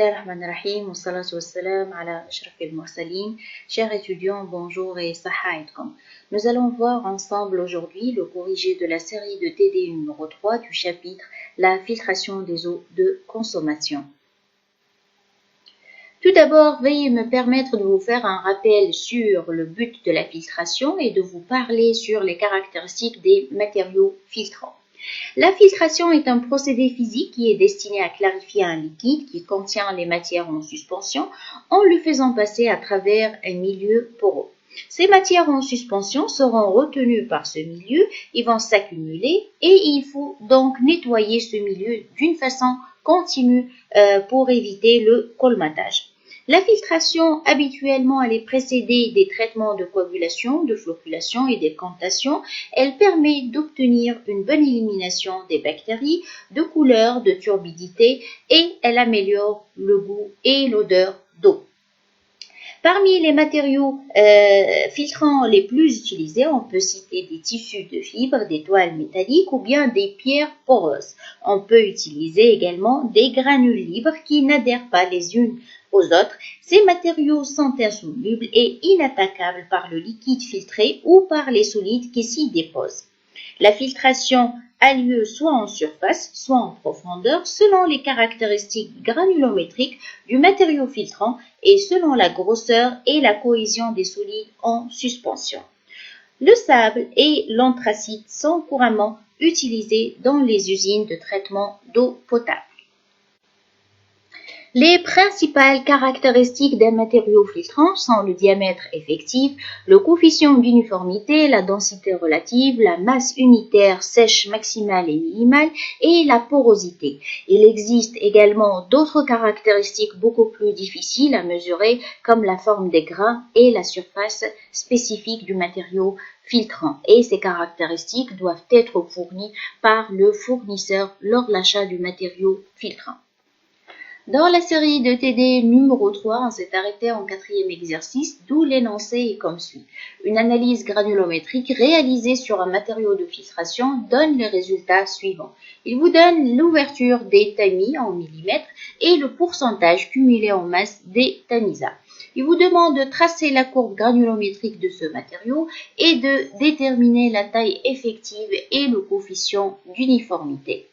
Bismillahirrahmanirrahim, wa salatu wa salam ala ashrafil mursalin. Chers étudiants, bonjour et sahaïdkom. Nous allons voir ensemble aujourd'hui le corrigé de la série de TD numéro 3 du chapitre La filtration des eaux de consommation. Tout d'abord, veuillez me permettre de vous faire un rappel sur le but de la filtration et de vous parler sur les caractéristiques des matériaux filtrants. La filtration est un procédé physique qui est destiné à clarifier un liquide qui contient les matières en suspension en le faisant passer à travers un milieu poreux. Ces matières en suspension seront retenues par ce milieu, ils vont s'accumuler et il faut donc nettoyer ce milieu d'une façon continue pour éviter le colmatage. La filtration, habituellement, elle est précédée des traitements de coagulation, de flocculation et d'écantation. Elle permet d'obtenir une bonne élimination des bactéries, de couleur, de turbidité et elle améliore le goût et l'odeur d'eau. Parmi les matériaux filtrants les plus utilisés, on peut citer des tissus de fibres, des toiles métalliques ou bien des pierres poreuses. On peut utiliser également des granules libres qui n'adhèrent pas les unes aux autres. Ces matériaux sont insolubles et inattaquables par le liquide filtré ou par les solides qui s'y déposent. La filtration a lieu soit en surface, soit en profondeur, selon les caractéristiques granulométriques du matériau filtrant et selon la grosseur et la cohésion des solides en suspension. Le sable et l'anthracite sont couramment utilisés dans les usines de traitement d'eau potable. Les principales caractéristiques d'un matériau filtrant sont le diamètre effectif, le coefficient d'uniformité, la densité relative, la masse unitaire sèche maximale et minimale et la porosité. Il existe également d'autres caractéristiques beaucoup plus difficiles à mesurer comme la forme des grains et la surface spécifique du matériau filtrant. Et ces caractéristiques doivent être fournies par le fournisseur lors de l'achat du matériau filtrant. Dans la série de TD numéro 3, on s'est arrêté en 4e exercice, d'où l'énoncé est comme suit. Une analyse granulométrique réalisée sur un matériau de filtration donne les résultats suivants. Il vous donne l'ouverture des tamis en millimètres et le pourcentage cumulé en masse des tamisas. Il vous demande de tracer la courbe granulométrique de ce matériau et de déterminer la taille effective et le coefficient d'uniformité.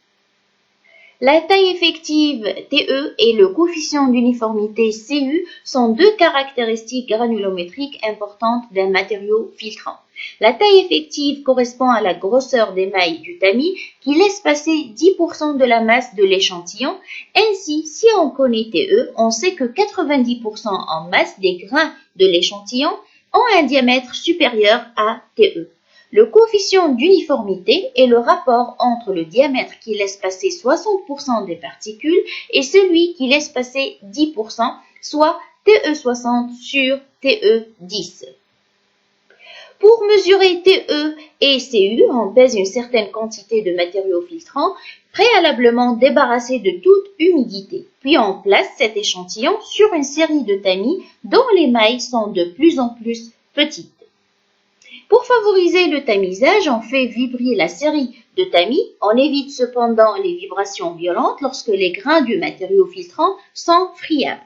La taille effective TE et le coefficient d'uniformité CU sont deux caractéristiques granulométriques importantes d'un matériau filtrant. La taille effective correspond à la grosseur des mailles du tamis qui laisse passer 10% de la masse de l'échantillon. Ainsi, si on connaît TE, on sait que 90% en masse des grains de l'échantillon ont un diamètre supérieur à TE. Le coefficient d'uniformité est le rapport entre le diamètre qui laisse passer 60% des particules et celui qui laisse passer 10%, soit TE60 sur TE10. Pour mesurer TE et CU, on pèse une certaine quantité de matériaux filtrants, préalablement débarrassés de toute humidité. Puis on place cet échantillon sur une série de tamis dont les mailles sont de plus en plus petites. Pour favoriser le tamisage, on fait vibrer la série de tamis. On évite cependant les vibrations violentes lorsque les grains du matériau filtrant sont friables.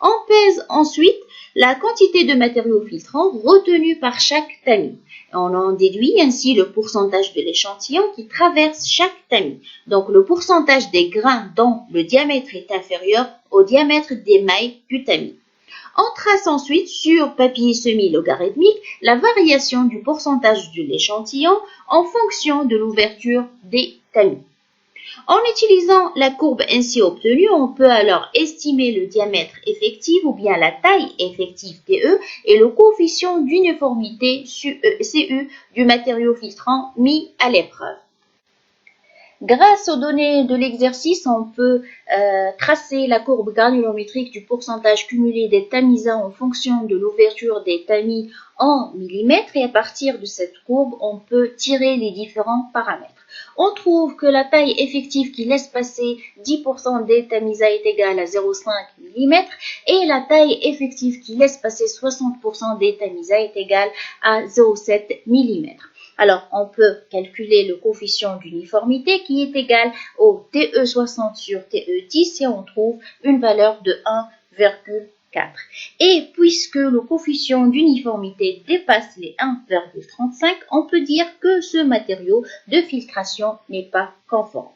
On pèse ensuite la quantité de matériau filtrant retenu par chaque tamis. On en déduit ainsi le pourcentage de l'échantillon qui traverse chaque tamis. Donc le pourcentage des grains dont le diamètre est inférieur au diamètre des mailles du tamis. On trace ensuite sur papier semi-logarithmique la variation du pourcentage de l'échantillon en fonction de l'ouverture des tamis. En utilisant la courbe ainsi obtenue, on peut alors estimer le diamètre effectif ou bien la taille effective TE et le coefficient d'uniformité CU du matériau filtrant mis à l'épreuve. Grâce aux données de l'exercice, on peut tracer la courbe granulométrique du pourcentage cumulé des tamisas en fonction de l'ouverture des tamis en millimètres et à partir de cette courbe, on peut tirer les différents paramètres. On trouve que la taille effective qui laisse passer 10% des tamisas est égale à 0,5 mm et la taille effective qui laisse passer 60% des tamisas est égale à 0,7 mm. Alors, on peut calculer le coefficient d'uniformité qui est égal au TE60 sur TE10 et on trouve une valeur de 1,4. Et puisque le coefficient d'uniformité dépasse les 1,35, on peut dire que ce matériau de filtration n'est pas conforme.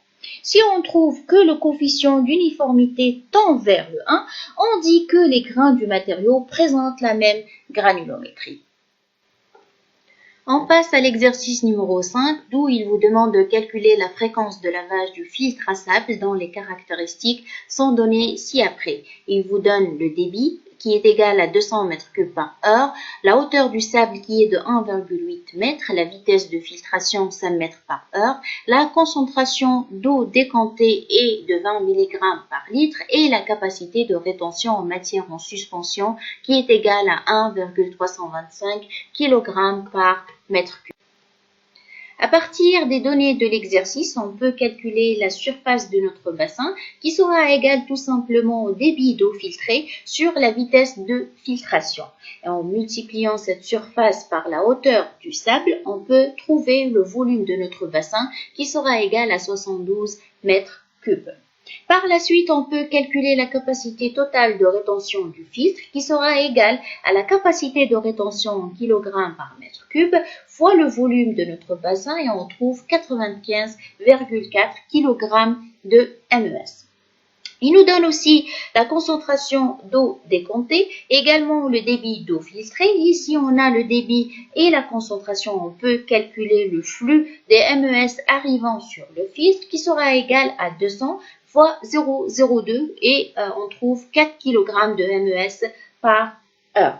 Si on trouve que le coefficient d'uniformité tend vers le 1, on dit que les grains du matériau présentent la même granulométrie. On passe à l'exercice numéro 5, d'où il vous demande de calculer la fréquence de lavage du filtre à sable dont les caractéristiques sont données ci-après. Il vous donne le débit qui est égal à 200 m3 par heure, la hauteur du sable qui est de 1,8 m, la vitesse de filtration 5 m par heure, la concentration d'eau décantée est de 20 mg par litre et la capacité de rétention en matière en suspension qui est égale à 1,325 kg par mètre cube. À partir des données de l'exercice, on peut calculer la surface de notre bassin qui sera égale tout simplement au débit d'eau filtrée sur la vitesse de filtration. Et en multipliant cette surface par la hauteur du sable, on peut trouver le volume de notre bassin qui sera égal à 72 mètres cubes. Par la suite, on peut calculer la capacité totale de rétention du filtre qui sera égale à la capacité de rétention en kg par mètre cube fois le volume de notre bassin et on trouve 95,4 kg de MES. Il nous donne aussi la concentration d'eau décomptée, également le débit d'eau filtrée. Ici, on a le débit et la concentration. On peut calculer le flux des MES arrivant sur le filtre qui sera égal à 200 fois 0,02 et on trouve 4 kg de MES par heure.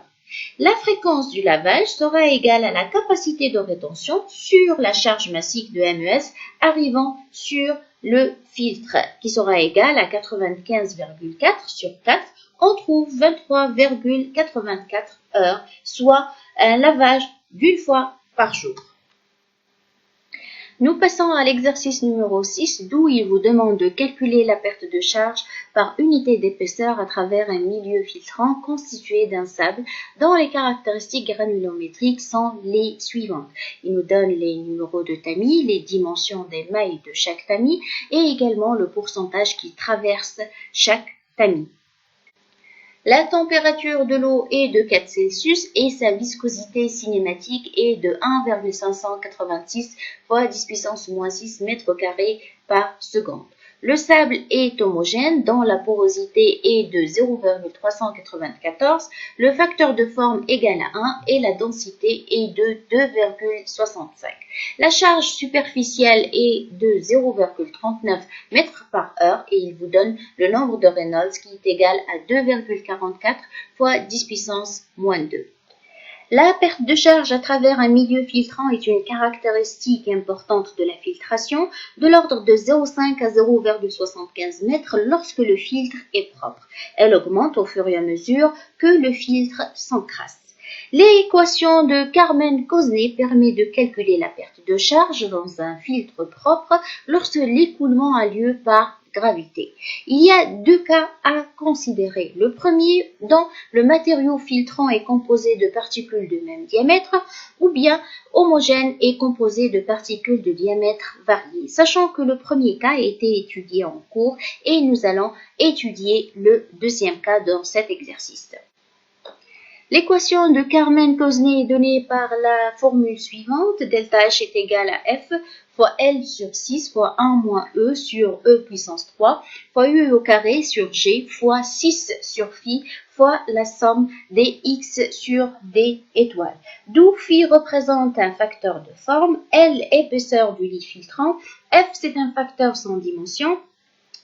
La fréquence du lavage sera égale à la capacité de rétention sur la charge massique de MES arrivant sur le filtre qui sera égal à 95,4 sur 4. On trouve 23,84 heures, soit un lavage d'une fois par jour. Nous passons à l'exercice numéro 6, d'où il vous demande de calculer la perte de charge par unité d'épaisseur à travers un milieu filtrant constitué d'un sable dont les caractéristiques granulométriques sont les suivantes. Il nous donne les numéros de tamis, les dimensions des mailles de chaque tamis et également le pourcentage qui traverse chaque tamis. La température de l'eau est de 4 Celsius et sa viscosité cinématique est de 1,586 fois 10 puissance moins 6 mètres carrés par seconde. Le sable est homogène dont la porosité est de 0,394, le facteur de forme égal à 1 et la densité est de 2,65. La charge superficielle est de 0,39 mètres par heure et il vous donne le nombre de Reynolds qui est égal à 2,44 fois 10 puissance moins 2. La perte de charge à travers un milieu filtrant est une caractéristique importante de la filtration, de l'ordre de 0,5 à 0,75 mètres lorsque le filtre est propre. Elle augmente au fur et à mesure que le filtre s'encrasse. L'équation de Carmen-Cosnay permet de calculer la perte de charge dans un filtre propre lorsque l'écoulement a lieu par gravité. Il y a deux cas à considérer. Le premier, dont le matériau filtrant est composé de particules de même diamètre, ou bien homogène et composé de particules de diamètre varié. Sachant que le premier cas a été étudié en cours et nous allons étudier le deuxième cas dans cet exercice. L'équation de Carmen-Cosnay est donnée par la formule suivante. Delta H est égal à F fois L sur 6 fois 1 moins E sur E puissance 3 fois U au carré sur G fois 6 sur phi fois la somme des X sur D étoiles. D'où phi représente un facteur de forme, L épaisseur du lit filtrant, F c'est un facteur sans dimension,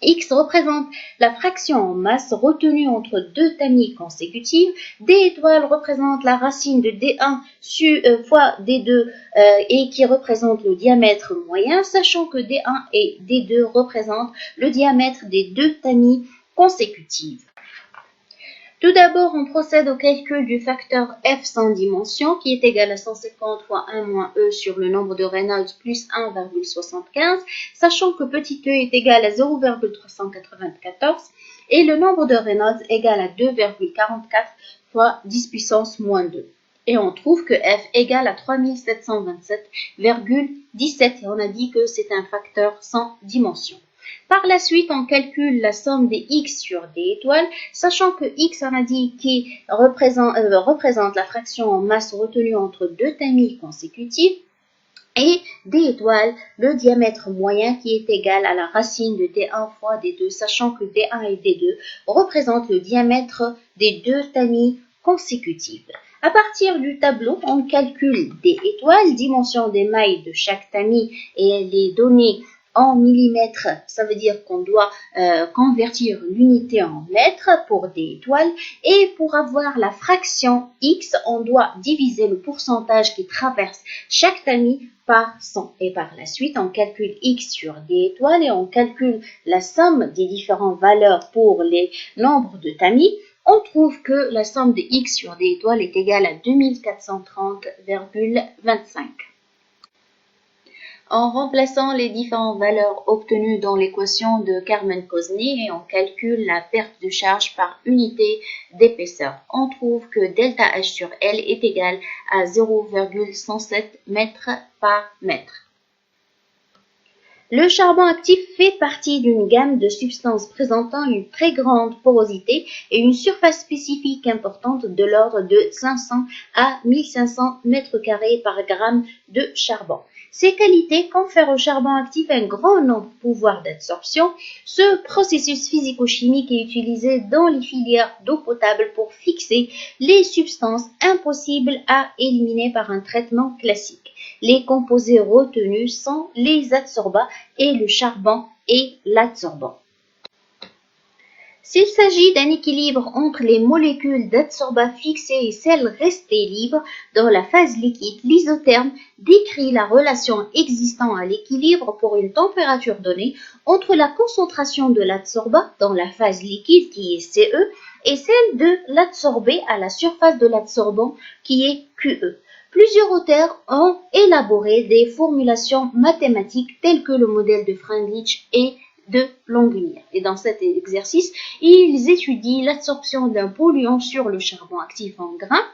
X représente la fraction en masse retenue entre deux tamis consécutives. D étoile représente la racine de D1 fois D2 et qui représente le diamètre moyen, sachant que D1 et D2 représentent le diamètre des deux tamis consécutives. Tout d'abord, on procède au calcul du facteur F sans dimension qui est égal à 150 fois 1 moins E sur le nombre de Reynolds plus 1,75, sachant que petit e est égal à 0,394 et le nombre de Reynolds égal à 2,44 fois 10 puissance moins 2. Et on trouve que f égale à 3727,17 et on a dit que c'est un facteur sans dimension. Par la suite, on calcule la somme des x sur d étoiles, sachant que x, on a dit, qui représente la fraction en masse retenue entre deux tamis consécutifs, et d étoile, le diamètre moyen qui est égal à la racine de d1 fois d2, sachant que d1 et d2 représentent le diamètre des deux tamis consécutives. À partir du tableau, on calcule d étoiles, dimension des mailles de chaque tamis et les données en millimètres, ça veut dire qu'on doit convertir l'unité en mètres pour d étoiles, et pour avoir la fraction x, on doit diviser le pourcentage qui traverse chaque tamis par 100. Et par la suite, on calcule x sur d étoiles et on calcule la somme des différentes valeurs pour les nombres de tamis. On trouve que la somme de x sur d étoiles est égale à 2430,25. En remplaçant les différentes valeurs obtenues dans l'équation de Carmen-Kozny et on calcule la perte de charge par unité d'épaisseur, on trouve que delta H sur L est égal à 0,107 mètres par mètre. Le charbon actif fait partie d'une gamme de substances présentant une très grande porosité et une surface spécifique importante de l'ordre de 500 à 1500 m² par gramme de charbon. Ces qualités confèrent au charbon actif un grand nombre de pouvoirs d'absorption. Ce processus physico-chimique est utilisé dans les filières d'eau potable pour fixer les substances impossibles à éliminer par un traitement classique. Les composés retenus sont les adsorbats et le charbon est l'adsorbant. S'il s'agit d'un équilibre entre les molécules d'adsorbats fixées et celles restées libres dans la phase liquide, l'isotherme décrit la relation existant à l'équilibre pour une température donnée entre la concentration de l'adsorbat dans la phase liquide qui est CE et celle de l'adsorbé à la surface de l'adsorbant qui est QE. Plusieurs auteurs ont élaboré des formulations mathématiques telles que le modèle de Freundlich et de Longuemire. Et dans cet exercice, ils étudient l'absorption d'un polluant sur le charbon actif en grains,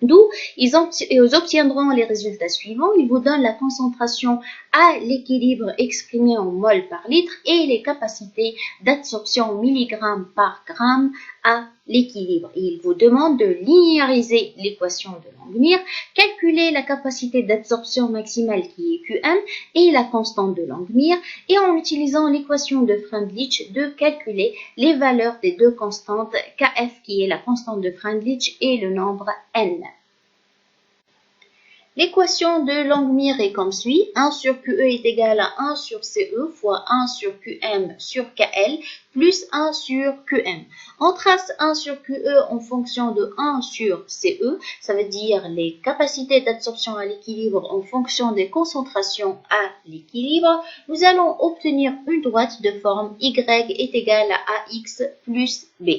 d'où ils obtiendront les résultats suivants. Ils vous donnent la concentration à l'équilibre exprimée en mol par litre et les capacités d'absorption en milligrammes par gramme à l'équilibre. Ils vous demandent de linéariser l'équation de Langmuir, calculer la capacité d'absorption maximale qui est Qm et la constante de Langmuir, et en utilisant l'équation de Freundlich, de calculer les valeurs des deux constantes Kf qui est la constante de Freundlich et le nombre n. L'équation de Langmuir est comme suit. 1 sur QE est égal à 1 sur CE fois 1 sur QM sur KL plus 1 sur QM. On trace 1 sur QE en fonction de 1 sur CE, ça veut dire les capacités d'absorption à l'équilibre en fonction des concentrations à l'équilibre. Nous allons obtenir une droite de forme Y est égale à AX plus B.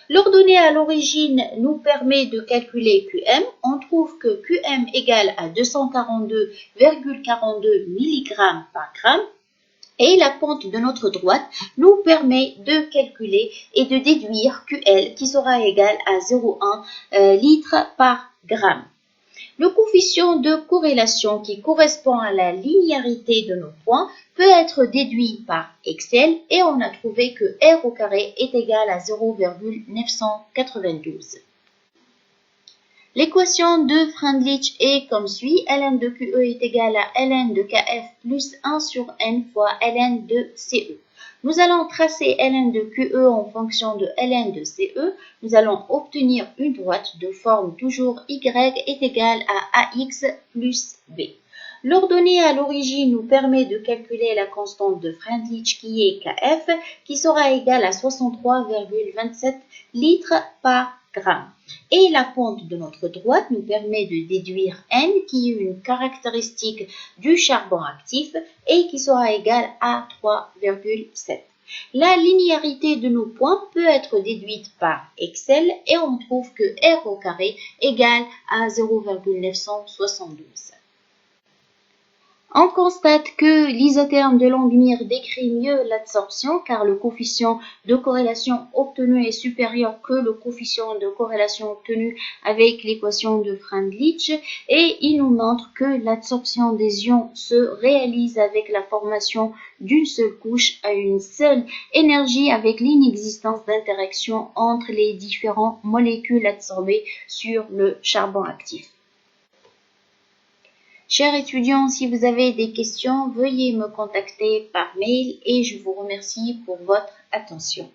L'ordonnée à l'origine nous permet de calculer Qm. On trouve que Qm égale à 242,42 mg par gramme. Et la pente de notre droite nous permet de calculer et de déduire QL qui sera égal à 0,1 litre par gramme. Le coefficient de corrélation qui correspond à la linéarité de nos points peut être déduit par Excel et on a trouvé que R au carré est égal à 0,992. L'équation de Freundlich est comme suit. Ln de QE est égal à Ln de Kf plus 1 sur n fois Ln de CE. Nous allons tracer Ln de QE en fonction de Ln de CE. Nous allons obtenir une droite de forme toujours Y est égale à AX plus B. L'ordonnée à l'origine nous permet de calculer la constante de Freundlich qui est Kf, qui sera égale à 63,27 litres par gramme. Et la pente de notre droite nous permet de déduire N, qui est une caractéristique du charbon actif, et qui sera égale à 3,7. La linéarité de nos points peut être déduite par Excel, et on trouve que R au carré égale à 0,972. On constate que l'isotherme de Langmuir décrit mieux l'adsorption car le coefficient de corrélation obtenu est supérieur que le coefficient de corrélation obtenu avec l'équation de Freundlich et il nous montre que l'adsorption des ions se réalise avec la formation d'une seule couche à une seule énergie avec l'inexistence d'interaction entre les différentes molécules adsorbées sur le charbon actif. Chers étudiants, si vous avez des questions, veuillez me contacter par mail et je vous remercie pour votre attention.